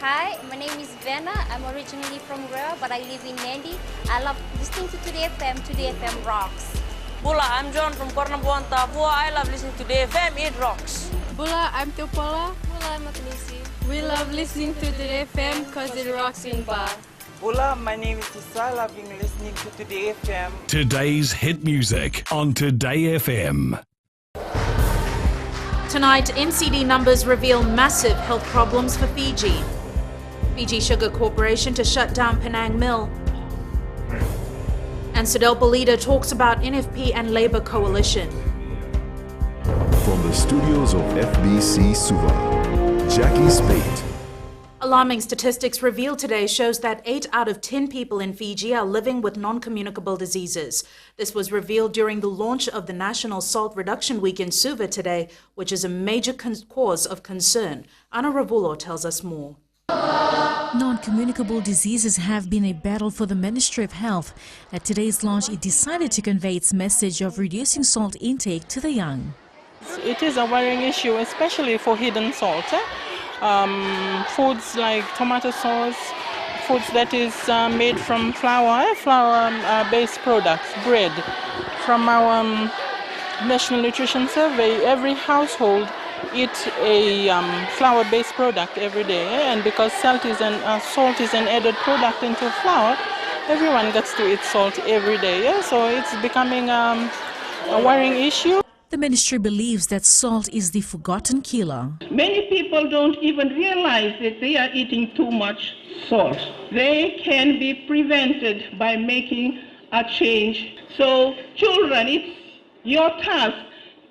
Hi, my name is Vena. I'm originally from Rare, but I live in Nandi. I love listening to Today FM. Today FM rocks. Bula, I'm John from Kornabuan, Papua. I love listening to Today FM. It rocks. Bula, I'm Teopola. Bula, I'm Makanisi. We love listening to Today FM because it rocks in bar. Bula, my name is Tisa. I love listening to Today FM. Today's hit music on Today FM. Tonight, NCD numbers reveal massive health problems for Fiji. Fiji Sugar Corporation to shut down Penang Mill. And Sodelpa leader talks about NFP and Labour coalition. From the studios of FBC Suva, Jackie Spate. Alarming statistics revealed today shows that 8 out of 10 people in Fiji are living with non-communicable diseases. This was revealed during the launch of the National Salt Reduction Week in Suva today, which is a major cause of concern. Ana Ravulo tells us more. Non-communicable diseases have been a battle for the Ministry of Health. At today's launch, it decided to convey its message of reducing salt intake to the young. It is a worrying issue, especially for hidden salt. Foods like tomato sauce, foods that is made from flour-based products, bread. From our National Nutrition Survey, every household eats a flour-based product every day, and because salt is an added product into flour, everyone gets to eat salt every day. So it's becoming a worrying issue. The ministry believes that salt is the forgotten killer. Many people don't even realize that they are eating too much salt. They can be prevented by making a change. So children, it's your task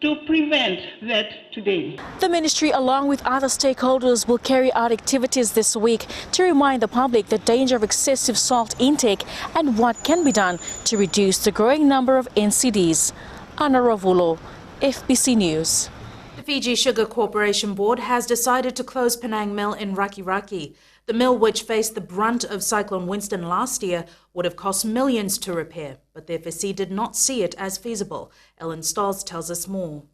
to prevent that today. The ministry, along with other stakeholders, will carry out activities this week to remind the public the danger of excessive salt intake and what can be done to reduce the growing number of NCDs. Ana Ravulo, FBC News. The Fiji Sugar Corporation Board has decided to close Penang Mill in Raki. The mill, which faced the brunt of Cyclone Winston last year, would have cost millions to repair, but the FSC did not see it as feasible. Ellen Stolz tells us more.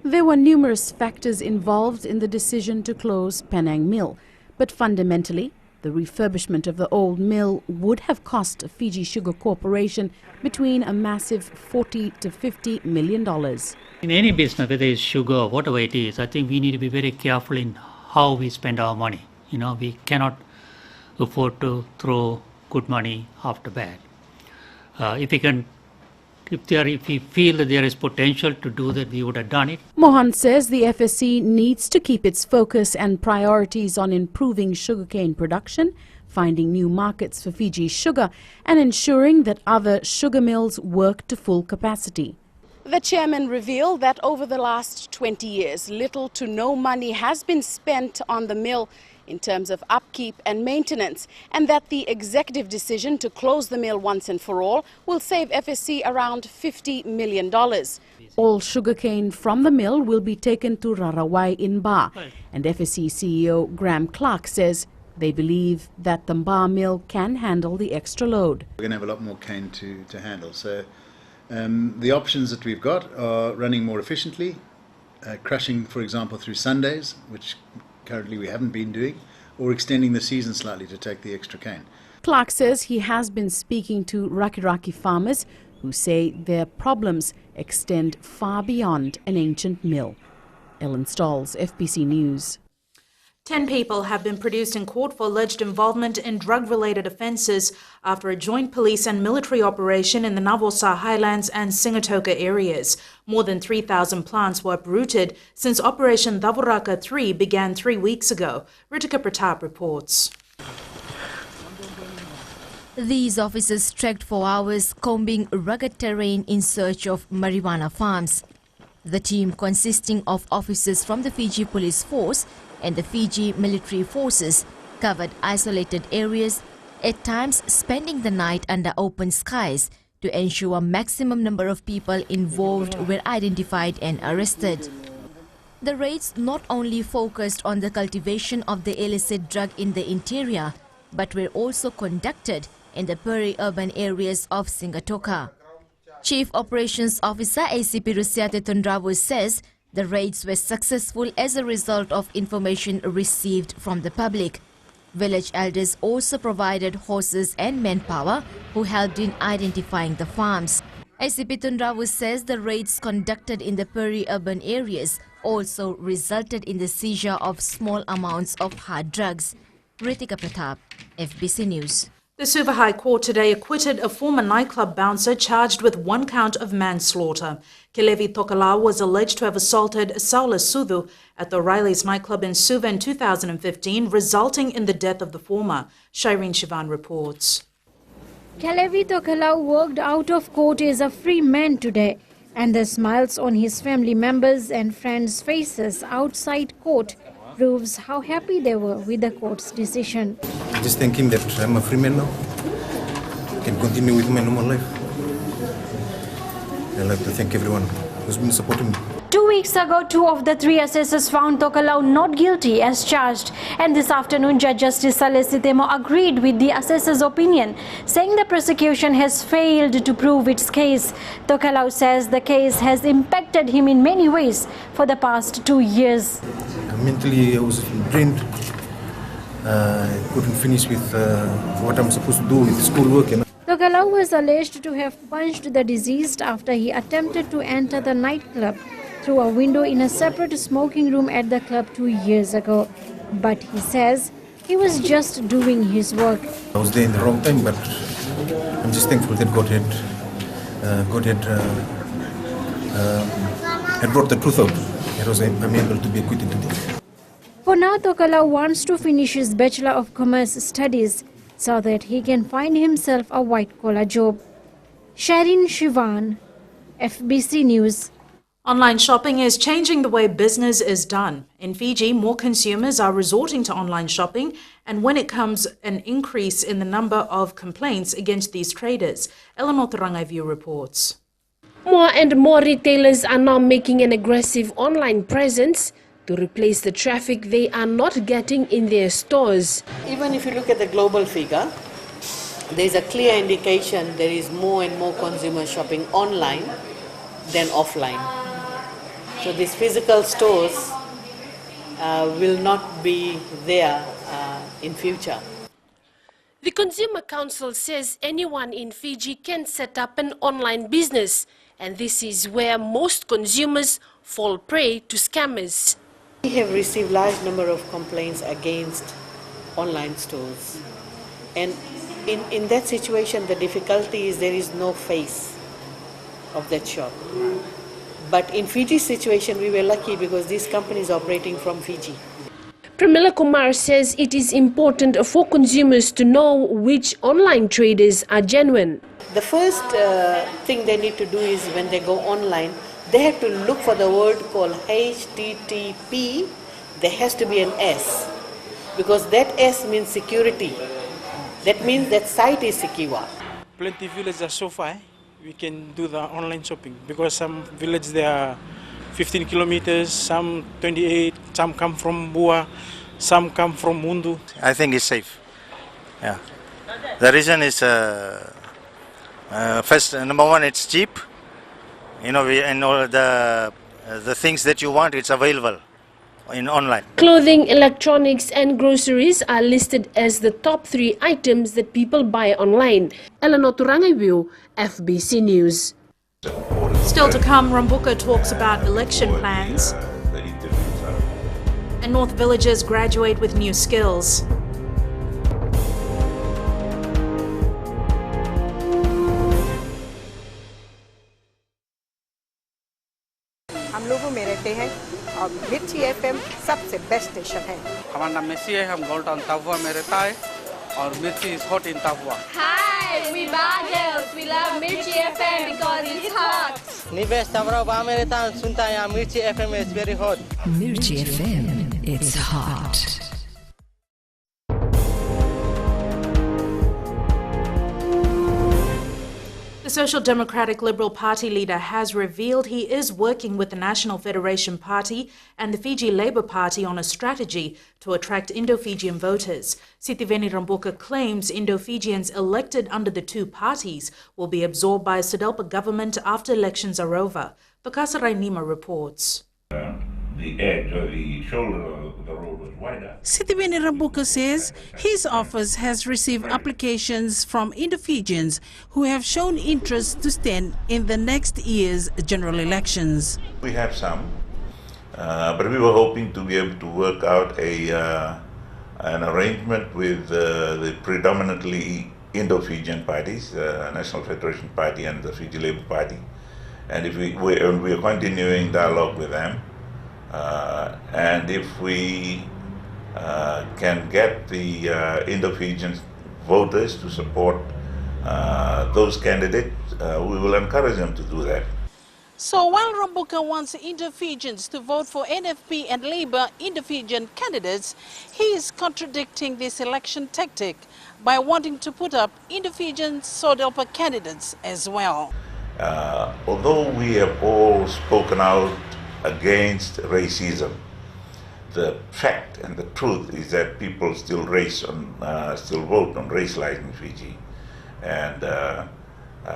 There were numerous factors involved in the decision to close Penang Mill, but fundamentally, the refurbishment of the old mill would have cost Fiji Sugar Corporation between a massive $40 to $50 million. In any business, whether it's sugar or whatever it is, I think we need to be very careful in how we spend our money. We cannot afford to throw good money after bad. If we feel that there is potential to do that, we would have done it. Mohan says the FSC needs to keep its focus and priorities on improving sugarcane production, finding new markets for Fiji sugar, and ensuring that other sugar mills work to full capacity. The chairman revealed that over the last 20 years, little to no money has been spent on the mill in terms of upkeep and maintenance, and that the executive decision to close the mill once and for all will save FSC around $50 million. All sugarcane from the mill will be taken to Rarawai in Ba, and FSC CEO Graham Clark says they believe that the Ba mill can handle the extra load. We're going to have a lot more cane to handle, so the options that we've got are running more efficiently, crushing, for example, through Sundays, which currently we haven't been doing, or extending the season slightly to take the extra cane. Clark says he has been speaking to Raki farmers who say their problems extend far beyond an ancient mill. Ellen Stolz, FBC News. 10 people have been produced in court for alleged involvement in drug-related offences after a joint police and military operation in the Navosa, Highlands and Singatoka areas. More than 3,000 plants were uprooted since Operation Davuraka 3 began 3 weeks ago. Ritika Pratap reports. These officers trekked for hours, combing rugged terrain in search of marijuana farms. The team, consisting of officers from the Fiji Police Force and the Fiji military forces, covered isolated areas, at times spending the night under open skies to ensure a maximum number of people involved were identified and arrested. The raids not only focused on the cultivation of the illicit drug in the interior, but were also conducted in the peri-urban areas of Singatoka. Chief Operations Officer ACP Rusiate Tundravu says the raids were successful as a result of information received from the public. Village elders also provided horses and manpower who helped in identifying the farms. ACP Tunrawu says the raids conducted in the peri-urban areas also resulted in the seizure of small amounts of hard drugs. Ritika Pratap, FBC News. The Suva High Court today acquitted a former nightclub bouncer charged with 1 count of manslaughter. Kelevi Tokalau was alleged to have assaulted Saula Sudhu at the O'Reilly's nightclub in Suva in 2015, resulting in the death of the former. Shireen Shivan reports. Kelevi Tokalau walked out of court as a free man today, and the smiles on his family members and friends' faces outside court proves how happy they were with the court's decision. Just thinking that I'm a free man now, can continue with my normal life. I'd like to thank everyone who's been supporting me. 2 weeks ago, 2 of the 3 assessors found Tokalau not guilty as charged, and this afternoon Judge Justice Saleh Sitemo agreed with the assessor's opinion, saying the prosecution has failed to prove its case. Tokalau says the case has impacted him in many ways for the past 2 years. Mentally, I was drained. I couldn't finish with what I'm supposed to do with schoolwork. Tokalau was alleged to have punched the deceased after he attempted to enter the nightclub through a window in a separate smoking room at the club 2 years ago. But he says he was just doing his work. I was there in the wrong time, but I'm just thankful that God had brought the truth out. I'm able to be acquitted today. For now, Tokalau wants to finish his Bachelor of Commerce studies so that he can find himself a white-collar job. Shireen Shivan, FBC News. Online shopping is changing the way business is done. In Fiji, more consumers are resorting to online shopping, and when it comes an increase in the number of complaints against these traders. Eleanor Tarangaivu reports. More and more retailers are now making an aggressive online presence to replace the traffic they are not getting in their stores. Even if you look at the global figure, there is a clear indication there is more and more consumer shopping online than offline. So these physical stores will not be there in future. The Consumer Council says anyone in Fiji can set up an online business, and this is where most consumers fall prey to scammers. We have received large number of complaints against online stores, and in that situation the difficulty is there is no face of that shop. But in Fiji's situation we were lucky because this company is operating from Fiji. Pramila Kumar says it is important for consumers to know which online traders are genuine. The first thing they need to do is when they go online, they have to look for the word called HTTP. There has to be an S, because that S means security. That means that site is secure. Plenty of villages are so far, we can do the online shopping, because some villages they are 15 kilometers, some 28, some come from Bua, some come from Mundu. I think it's safe. Yeah. The reason is first, number one, it's cheap. You know, and all the things that you want, it's available in online. Clothing, electronics and groceries are listed as the top 3 items that people buy online. Eleanor Turangaivu, FBC News. Still to come, Rambuka talks about election plans, and North villagers graduate with new skills. हम लोगों में रहते हैं और मिर्ची FM सबसे best station है। हमारा नाम मेसी है, हम गोल्ड टाउन तापुआ में रहता है और मिर्ची इज हॉट इन तापुआ। Hi, we Bagels. We love Mirchi FM because it's hot. निवेश तावरा में रहता है, सुनता है यहाँ मिर्ची FM is very hot. Mirchi FM, it's hot. The Social Democratic Liberal Party leader has revealed he is working with the National Federation Party and the Fiji Labour Party on a strategy to attract Indo-Fijian voters. Sitiveni Rambuka claims Indo-Fijians elected under the 2 parties will be absorbed by a Sodelpa government after elections are over. Pakasarai Nima reports. the edge or the shoulder of the road was wider. Sithibeni Rambuka says his office has received applications from Indo-Fijians who have shown interest to stand in the next year's general elections. We have some, but we were hoping to be able to work out an arrangement with the predominantly Indo-Fijian parties, National Federation Party and the Fiji Labour Party. And if we are continuing dialogue with them, and if we can get the Indo-Fijian voters to support those candidates, we will encourage them to do that. So while Rambuka wants Indo-Fijians to vote for NFP and Labour Indo-Fijian candidates, he is contradicting this election tactic by wanting to put up Indo-Fijian Sodelpa candidates as well. Although we have all spoken out against racism, the fact and the truth is that people still vote on race lines in Fiji, and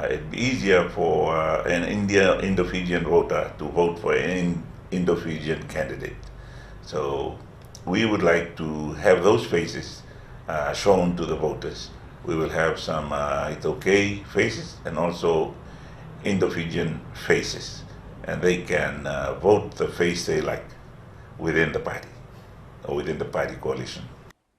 it'd be easier for an Indo-Fijian voter to vote for an Indo-Fijian candidate. So we would like to have those faces shown to the voters. We will have some Itoke faces and also Indo-Fijian faces, and they can vote the face they like within the party or within the party coalition.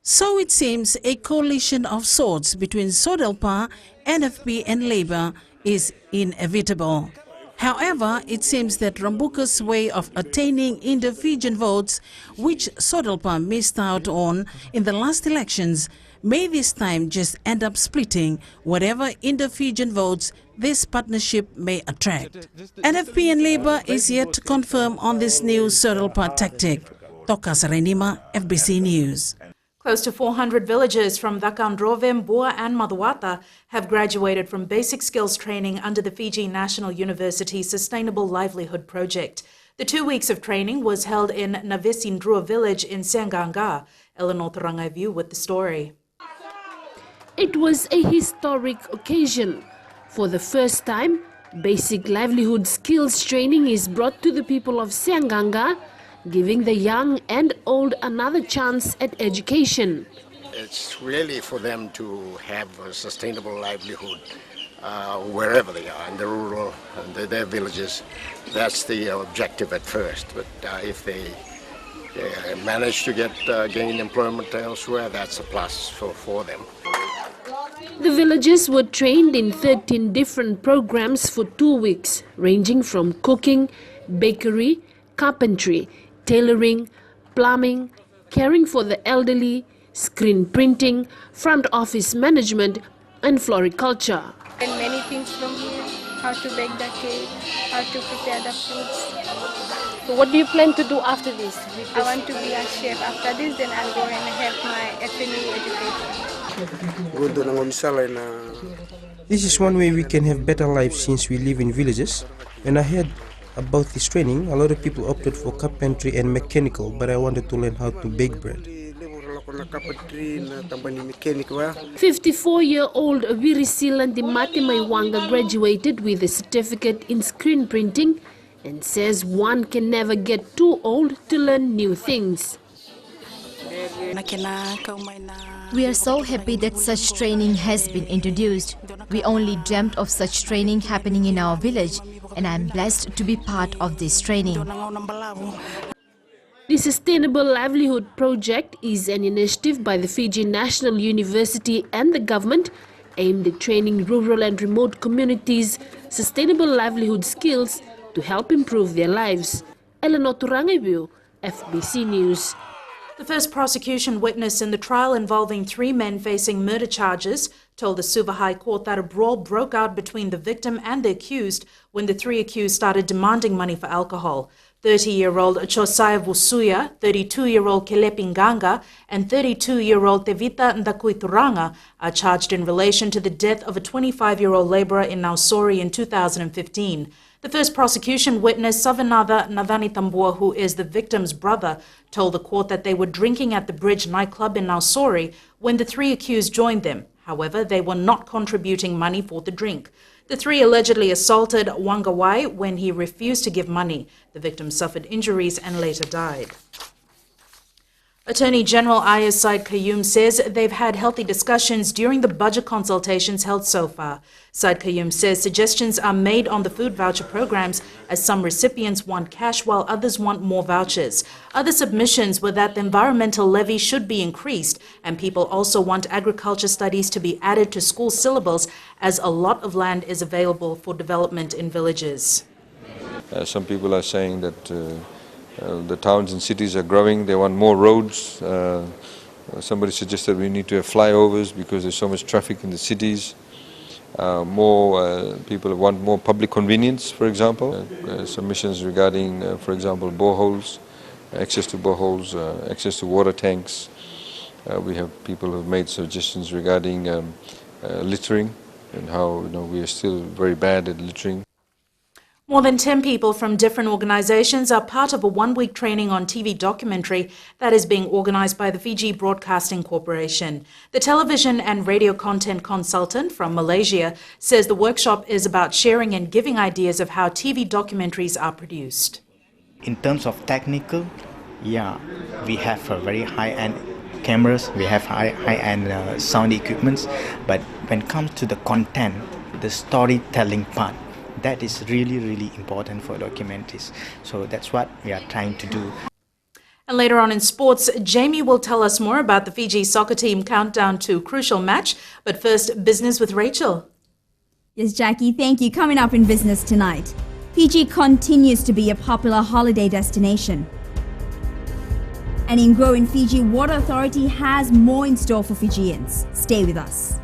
So it seems a coalition of sorts between Sodelpa, NFP and Labour is inevitable. However, it seems that Rambuka's way of attaining Indo-Fijian votes, which Sodelpa missed out on in the last elections, may this time just end up splitting whatever Indo-Fijian votes this partnership may attract. NFP and Labour is yet to confirm on this new Sodelpa tactic. Tokas Renima, FBC News. Close to 400 villagers from Vakandrove, Mbua and Madhuwata have graduated from basic skills training under the Fiji National University Sustainable Livelihood Project. The 2 weeks of training was held in Navesindrua village in Sanganga. Eleanor Tarangaivu with the story. It was a historic occasion. For the first time, basic livelihood skills training is brought to the people of Sanganga, giving the young and old another chance at education. It's really for them to have a sustainable livelihood wherever they are, in the rural, and their villages. That's the objective at first. But if they manage to gain employment elsewhere, that's a plus for them. The villagers were trained in 13 different programs for 2 weeks, ranging from cooking, bakery, carpentry, tailoring, plumbing, caring for the elderly, screen printing, front office management, and floriculture. And many things from here, how to bake the cake, how to prepare the foods. So what do you plan to do after this? I want to be a chef. After this, then I'll go and have my FNU education. This is one way we can have better lives since we live in villages. When I heard about this training, a lot of people opted for carpentry and mechanical, but I wanted to learn how to bake bread. 54-year-old Virisilan Dimati Maiwanga graduated with a certificate in screen printing and says one can never get too old to learn new things. We are so happy that such training has been introduced. We only dreamt of such training happening in our village, and I am blessed to be part of this training. The Sustainable Livelihood Project is an initiative by the Fiji National University and the government aimed at training rural and remote communities sustainable livelihood skills to help improve their lives. Eleanor Turangavu, FBC News. The first prosecution witness in the trial involving 3 men facing murder charges told the Suva High Court that a brawl broke out between the victim and the accused when the 3 accused started demanding money for alcohol. 30-year-old Chosai Vusuya, 32-year-old Kelepi Nganga, and 32-year-old Tevita Ndakuituranga are charged in relation to the death of a 25-year-old laborer in Nausori in 2015. The first prosecution witness, Savanatha Navanitambua, who is the victim's brother, told the court that they were drinking at the Bridge nightclub in Nausori when the 3 accused joined them. However, they were not contributing money for the drink. The three allegedly assaulted Wangawai when he refused to give money. The victim suffered injuries and later died. Attorney General Ayaz Said Qayyum says they've had healthy discussions during the budget consultations held so far. Said Qayyum says suggestions are made on the food voucher programs as some recipients want cash while others want more vouchers. Other submissions were that the environmental levy should be increased and people also want agriculture studies to be added to school syllables as a lot of land is available for development in villages. Some people are saying that the towns and cities are growing, they want more roads. Somebody suggested we need to have flyovers because there's so much traffic in the cities. People want more public convenience, for example. Submissions regarding, for example, boreholes, access to boreholes, access to water tanks. We have people who have made suggestions regarding littering and how we are still very bad at littering. More than 10 people from different organizations are part of a one-week training on TV documentary that is being organized by the Fiji Broadcasting Corporation. The television and radio content consultant from Malaysia says the workshop is about sharing and giving ideas of how TV documentaries are produced. In terms of technical, yeah, we have a very high-end cameras, we have high-end sound equipments, but when it comes to the content, the storytelling part, that is really, really important for documentaries. So that's what we are trying to do. And later on in sports, Jamie will tell us more about the Fiji soccer team countdown to crucial match. But first, business with Rachel. Yes, Jackie, thank you. Coming up in business tonight, Fiji continues to be a popular holiday destination. And in growing Fiji, Water Authority has more in store for Fijians. Stay with us.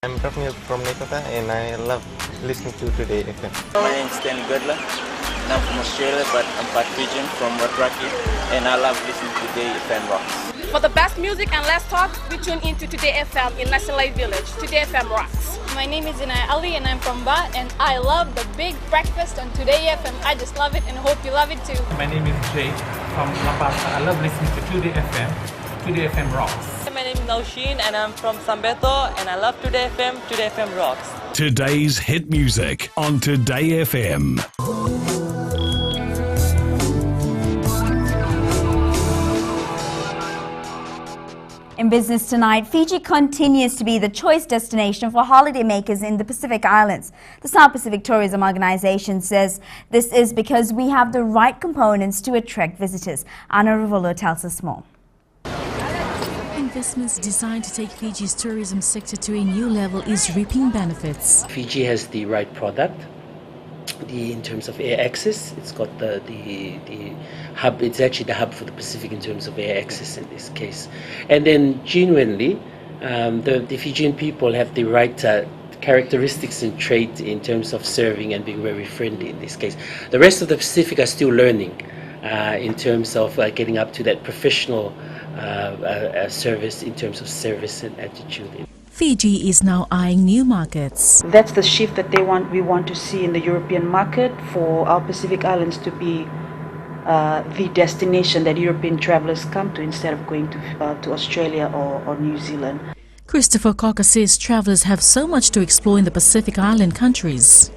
I'm Rugby from Navosa and I love listening to Today FM. My name is Stanley Goodler and I'm from Australia, but I'm part Fijian from Rugby and I love listening to Today FM Rocks. For the best music and less talk, we tune into Today FM in Nasalai Village. Today FM rocks. My name is Inai Ali and I'm from Ba and I love the big breakfast on Today FM. I just love it and hope you love it too. My name is Jay from Navosa. I love listening to Today FM. Today FM rocks. My name is Naushin and I'm from Sambeto and I love Today FM. Today FM rocks. Today's hit music on Today FM. In business tonight, Fiji continues to be the choice destination for holidaymakers in the Pacific Islands. The South Pacific Tourism Organization says this is because we have the right components to attract visitors. Anna Rivolo tells us more. Investments designed to take Fiji's tourism sector to a new level is reaping benefits. Fiji has the right product. In terms of air access, it's got the hub. It's actually the hub for the Pacific in terms of air access in this case. And then genuinely, the Fijian people have the right characteristics and traits in terms of serving and being very friendly in this case. The rest of the Pacific are still learning in terms of getting up to that professional service in terms of service and attitude. Fiji is now eyeing new markets. That's the shift that we want to see in the European market, for our Pacific Islands to be the destination that European travelers come to instead of going to Australia or New Zealand. Christopher Cocker says travelers have so much to explore in the Pacific Island countries.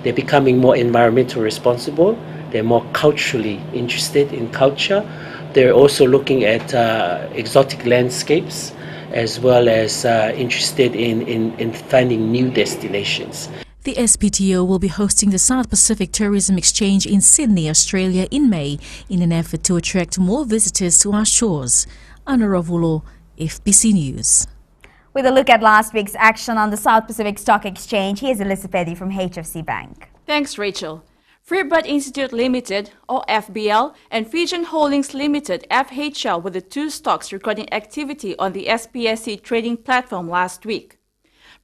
They're becoming more environmentally responsible. They're more culturally interested in culture. They're also looking at exotic landscapes, as well as interested in finding new destinations. The SPTO will be hosting the South Pacific Tourism Exchange in Sydney, Australia in May in an effort to attract more visitors to our shores. Anna Ravulo, FBC News. With a look at last week's action on the South Pacific Stock Exchange, here's Elizabeth from HFC Bank. Thanks, Rachel. Freebird Institute Limited, or FBL, and Fijian Holdings Limited, FHL, were the two stocks recording activity on the SPSC trading platform last week.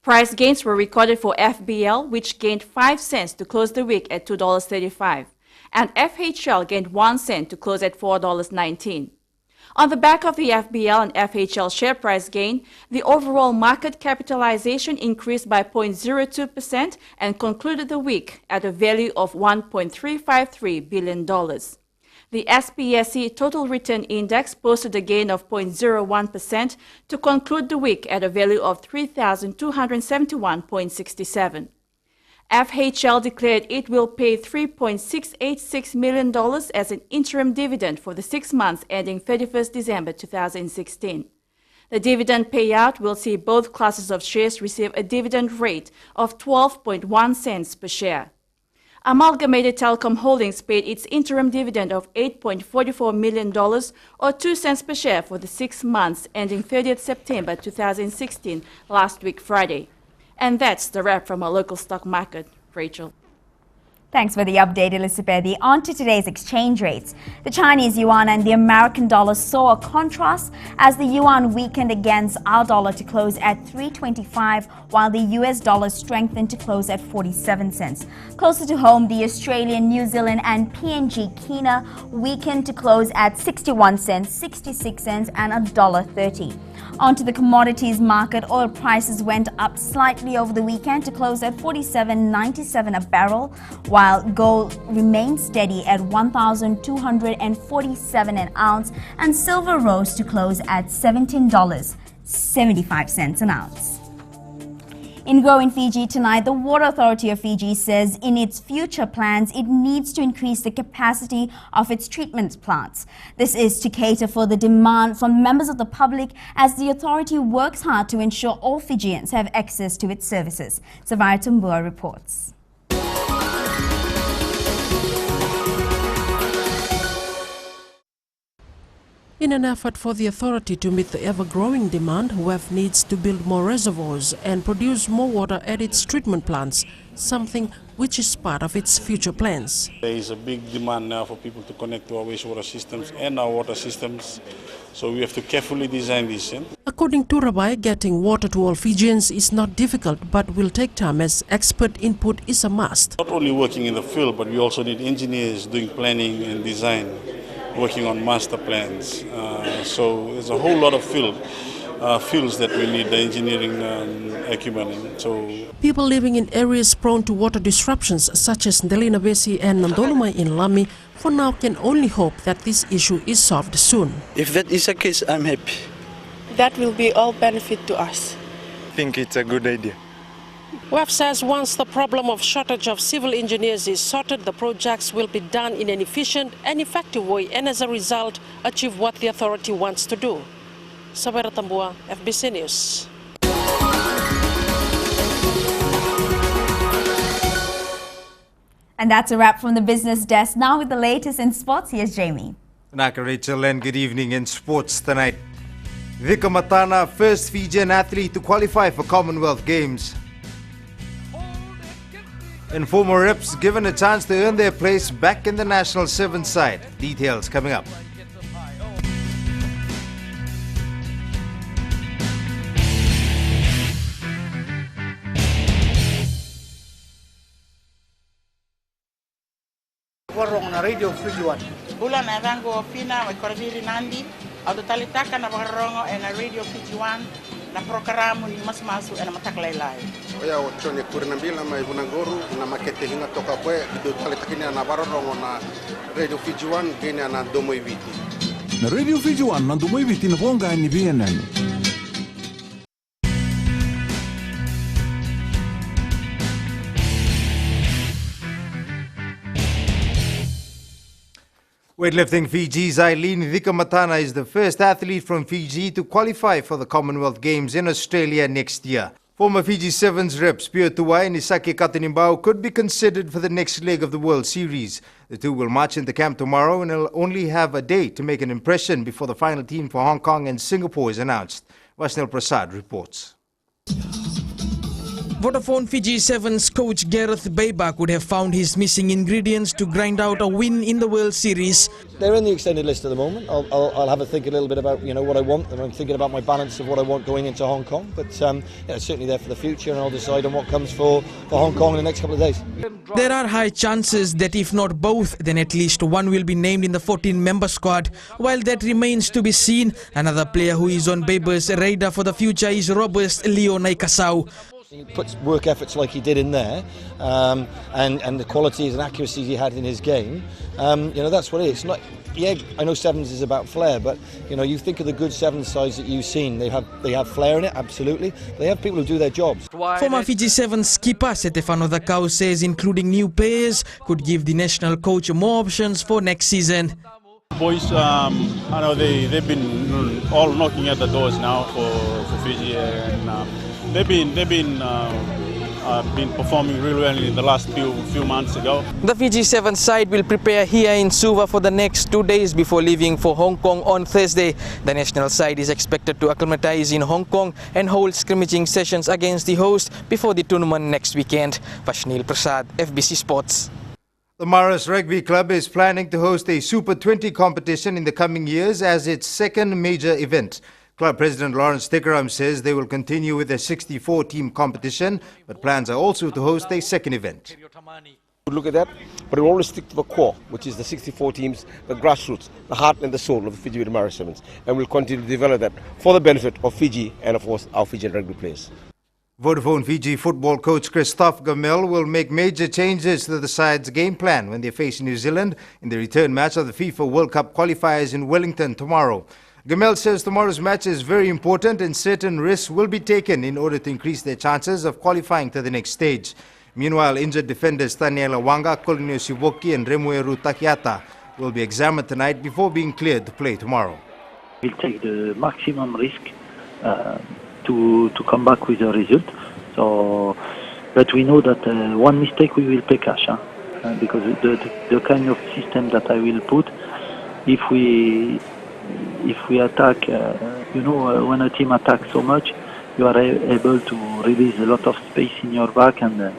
Price gains were recorded for FBL, which gained 5 cents to close the week at $2.35, and FHL gained 1 cent to close at $4.19. On the back of the FBL and FHL share price gain, the overall market capitalization increased by 0.02% and concluded the week at a value of $1.353 billion. The SPSE Total Return Index posted a gain of 0.01% to conclude the week at a value of 3,271.67. FHL declared it will pay $3.686 million as an interim dividend for the 6 months ending 31st December 2016. The dividend payout will see both classes of shares receive a dividend rate of 12.1 cents per share. Amalgamated Telecom Holdings paid its interim dividend of $8.44 million or 2 cents per share for the 6 months ending 30th September 2016 last week Friday. And that's the wrap from our local stock market. Rachel. Thanks for the update, Elizabeth. On to today's exchange rates. The Chinese yuan and the American dollar saw a contrast as the yuan weakened against our dollar to close at 3.25, while the US dollar strengthened to close at 47 cents. Closer to home, the Australian, New Zealand and PNG Kina weakened to close at 61 cents, 66 cents and $1.30. On to the commodities market. Oil prices went up slightly over the weekend to close at $47.97 a barrel, while gold remained steady at $1,247 an ounce, and silver rose to close at $17.75 an ounce. In growing Fiji tonight, the Water Authority of Fiji says in its future plans, it needs to increase the capacity of its treatment plants. This is to cater for the demand from members of the public as the authority works hard to ensure all Fijians have access to its services. Savara Tumbua reports. In an effort for the authority to meet the ever-growing demand, WEF needs to build more reservoirs and produce more water at its treatment plants, something which is part of its future plans. There is a big demand now for people to connect to our wastewater systems and our water systems, so we have to carefully design this. According to Rugby, getting water to all Fijians is not difficult but will take time as expert input is a must. Not only working in the field, but we also need engineers doing planning and design, working on master plans. So there's a whole lot of fields that we need the engineering acumen in. So people living in areas prone to water disruptions such as Navosa and Nandoluma in Lami for now can only hope that this issue is solved soon. If that is the case, I'm happy. That will be all benefit to us. I think it's a good idea. WEF says once the problem of shortage of civil engineers is sorted, the projects will be done in an efficient and effective way and as a result achieve what the authority wants to do. Sabera Tambua, FBC News. And that's a wrap from the business desk. Now with the latest in sports, here's Jamie. Naka Rachel and good evening in sports tonight. Vika Matana, first Fijian athlete to qualify for Commonwealth Games. And former reps given a chance to earn their place back in the national sevens side. Details coming up. Warong na Radio Fiji 1. Bulan arango fina wa koradiri nandi au talitaka na warongo na Radio Fiji 1 na programa ni masmasu na mataklailai. Oya ochone kurinambila mai bunangoru na makete hinga toka kwe do talitakini na warongo na Radio Fiji 1 gene na domo ibiti. Na Radio Fiji 1 na domo ibiti na bonga ni BNN. Weightlifting Fiji's Eileen Vikamatana is the first athlete from Fiji to qualify for the Commonwealth Games in Australia next year. Former Fiji Sevens reps Pio Tuwai and Isaki Katanimbao could be considered for the next leg of the World Series. The two will march into camp tomorrow and will only have a day to make an impression before the final team for Hong Kong and Singapore is announced. Vasnil Prasad reports. Vodafone Fiji Sevens coach Gareth Baybach would have found his missing ingredients to grind out a win in the World Series. They're in the extended list at the moment. I'll have a think a little bit about what I want, and I'm thinking about my balance of what I want going into Hong Kong. But it's certainly there for the future, and I'll decide on what comes for Hong Kong in the next couple of days. There are high chances that if not both, then at least one will be named in the 14-member squad. While that remains to be seen, another player who is on Baber's radar for the future is Robert Leo Naikasau. He puts work efforts like he did in there, and the qualities and accuracies he had in his game. That's what it is. It's not, yeah, I know sevens is about flair, but you think of the good sevens sides that you've seen. They have flair in it, absolutely. They have people who do their jobs. Former Fiji Sevens skipper Stefano Dakau says including new players could give the national coach more options for next season. Boys, I know they've been all knocking at the doors now for Fiji, and they've been performing really well in the last few months ago. The Fiji Sevens side will prepare here in Suva for the next 2 days before leaving for Hong Kong on Thursday. The national side is expected to acclimatise in Hong Kong and hold scrimmaging sessions against the host before the tournament next weekend. Vashnil Prasad, FBC Sports. The Maris Rugby Club is planning to host a Super 20 competition in the coming years as its second major event. Club President Lawrence Thikaram says they will continue with a 64-team competition, but plans are also to host a second event. We'll look at that, but we'll always stick to the core, which is the 64 teams, the grassroots, the heart and the soul of the Fiji Maris Sevens, and we'll continue to develop that for the benefit of Fiji and, of course, our Fijian rugby players. Vodafone Fiji football coach Christophe Gamel will make major changes to the side's game plan when they face New Zealand in the return match of the FIFA World Cup qualifiers in Wellington tomorrow. Gamel says tomorrow's match is very important and certain risks will be taken in order to increase their chances of qualifying to the next stage. Meanwhile, injured defenders Daniela Wanga, Kolinio Sivoki and Remueru Takiata will be examined tonight before being cleared to play tomorrow. We'll take the maximum risk to come back with a result. So, but we know that one mistake we will pay cash, because the kind of system that I will put, if we attack, when a team attacks so much, you are able to release a lot of space in your back. And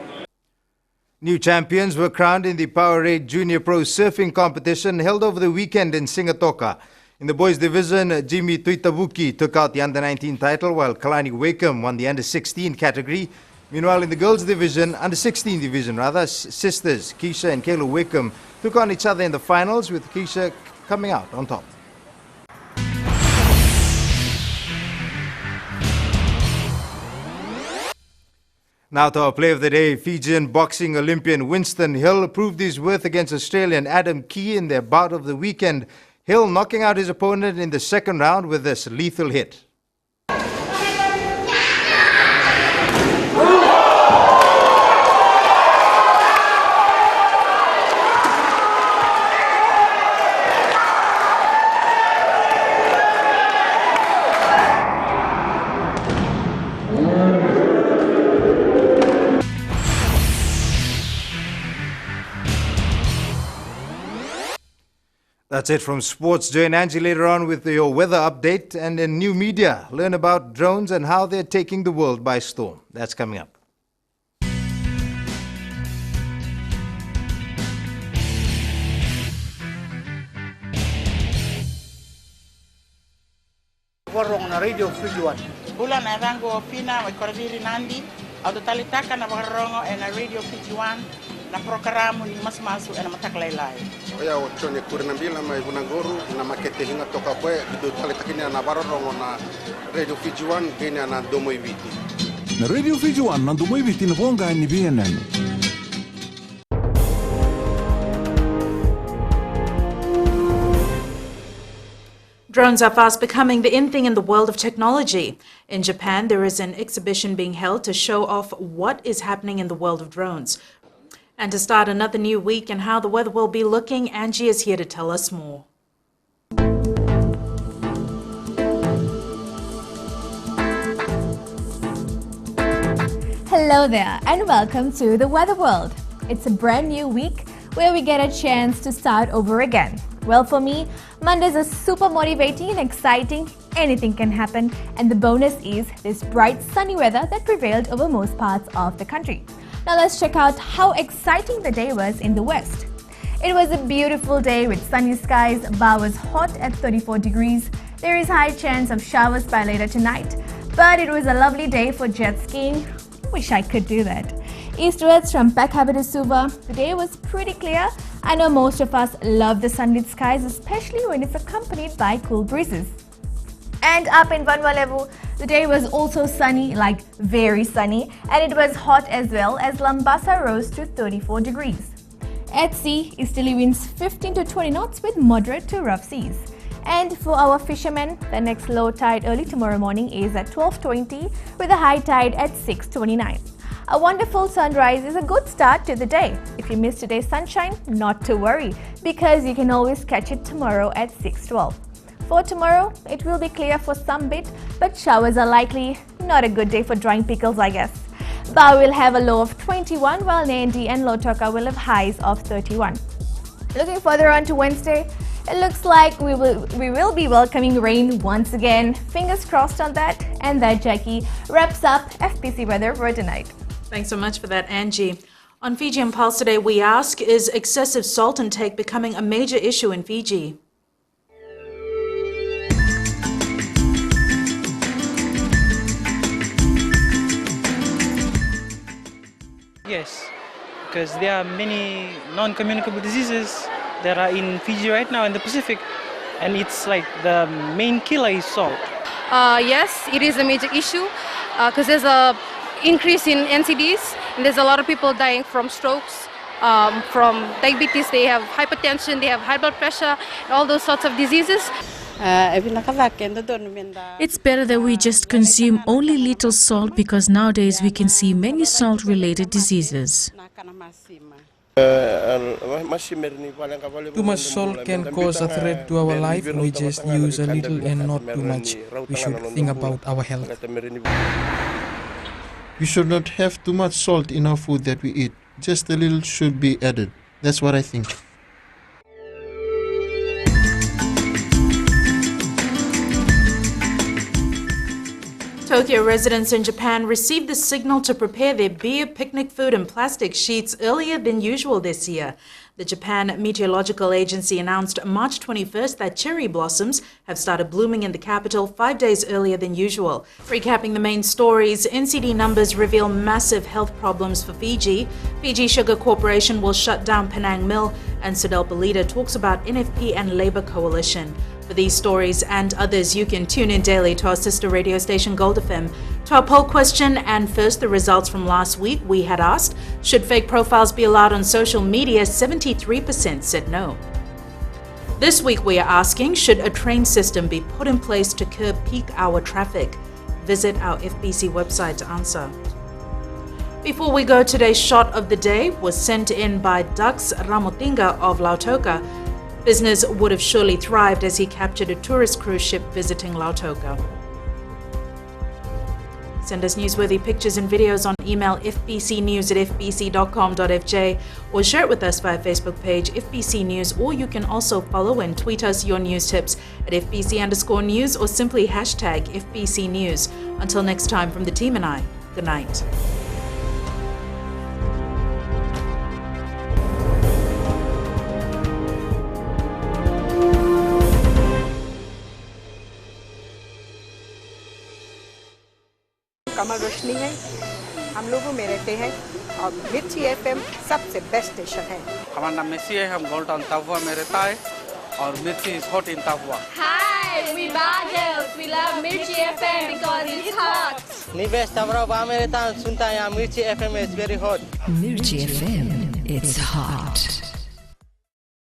new champions were crowned in the Powerade Junior Pro Surfing competition held over the weekend in Singatoka. In the boys division, Jimmy Tuitabuki took out the under-19 title, while Kalani Wakeham won the under-16 category. Meanwhile, in the girls division, under-16 division rather, sisters Keisha and Kayla Wakeham took on each other in the finals, with Keisha coming out on top. Now to our play of the day. Fijian boxing Olympian Winston Hill proved his worth against Australian Adam Key in their bout of the weekend. Hill knocking out his opponent in the second round with this lethal hit. That's it from sports. Join Angie later on with your weather update, and in new media, learn about drones and how they're taking the world by storm. That's coming up. Warong na Radio Fiji 1. Bulan evango pina we koradiri nandi, autotalitaka na warongo na Radio Fiji 1. Na programa ni mas masu na mataklailai. Oya ochone kurina mbila mai bunangoru na makete hinga toka kwe bido talitakini na barorongo na Radio Fiji 1 kenya na domoi viti. Na Radio Fiji 1 na domoi viti na vonga ni BNN. Drones are fast becoming the in thing in the world of technology. In Japan, there is an exhibition being held to show off what is happening in the world of drones. And to start another new week and how the weather will be looking, Angie is here to tell us more. Hello there and welcome to the Weather World. It's a brand new week where we get a chance to start over again. Well, for me, Mondays are super motivating and exciting. Anything can happen, and the bonus is this bright sunny weather that prevailed over most parts of the country. Now let's check out how exciting the day was in the west. It was a beautiful day with sunny skies. Ba was hot at 34 degrees. There is high chance of showers by later tonight, but it was a lovely day for jet skiing. Wish I could do that. Eastwards from Peckhaber to Suva, the day was pretty clear. I know most of us love the sunlit skies, especially when it's accompanied by cool breezes. And up in Vanwalevu, the day was also sunny, like very sunny, and it was hot as well as Lambasa rose to 34 degrees. At sea, easterly winds 15 to 20 knots with moderate to rough seas. And for our fishermen, the next low tide early tomorrow morning is at 12:20 with a high tide at 6:29. A wonderful sunrise is a good start to the day. If you miss today's sunshine, not to worry, because you can always catch it tomorrow at 6:12. For tomorrow, it will be clear for some bit, but showers are likely. Not a good day for drying pickles, I guess. Ba will have a low of 21, while Nandi and Lautoka will have highs of 31. Looking further on to Wednesday, it looks like we will be welcoming rain once again. Fingers crossed on that. And that, Jackie, wraps up FPC weather for tonight. Thanks so much for that, Angie. On Fiji and Pulse today, we ask, is excessive salt intake becoming a major issue in Fiji? Yes, because there are many non-communicable diseases that are in Fiji right now in the Pacific, and it's like the main killer is salt. Yes, it is a major issue because there's a increase in NCDs, and there's a lot of people dying from strokes, from diabetes, they have hypertension, they have high blood pressure, all those sorts of diseases. It's better that we just consume only little salt, because nowadays we can see many salt-related diseases. Too much salt can cause a threat to our life. We just use a little and not too much. We should think about our health. We should not have too much salt in our food that we eat. Just a little should be added. That's what I think. Tokyo residents in Japan received the signal to prepare their beer, picnic food and plastic sheets earlier than usual this year. The Japan Meteorological Agency announced March 21st that cherry blossoms have started blooming in the capital 5 days earlier than usual. Recapping the main stories, NCD numbers reveal massive health problems for Fiji. Fiji Sugar Corporation will shut down Penang Mill, and Sodelpa leader talks about NFP and Labour coalition. For these stories and others, you can tune in daily to our sister radio station Gold FM. To our poll question, and first the results from last week, we had asked, should fake profiles be allowed on social media? 73% said no. This week we are asking, should a train system be put in place to curb peak hour traffic? Visit our FBC website to answer. Before we go, today's shot of the day was sent in by Dux Ramotinga of Lautoka. Business would have surely thrived as he captured a tourist cruise ship visiting Lautoka. Send us newsworthy pictures and videos on email fbcnews@fbc.com.fj or share it with us via Facebook page FBC News, or you can also follow and tweet us your news tips at FBC_news or simply hashtag FBC News. Until next time, from the team and I, good night. कमल रोशनी है, हम लोगों में रहते हैं और मिर्ची FM सबसे best station है। हमारा नाम मेसी है, हम गोल्ड टाउन तापुआ में रहता है और मिर्ची इज हॉट इन तापुआ। Hi, we Bagels. We love Mirchi FM because it's hot. निवेश तावरा में रहता हूँ, सुनता है यहाँ मिर्ची FM is very hot. Mirchi FM, it's hot.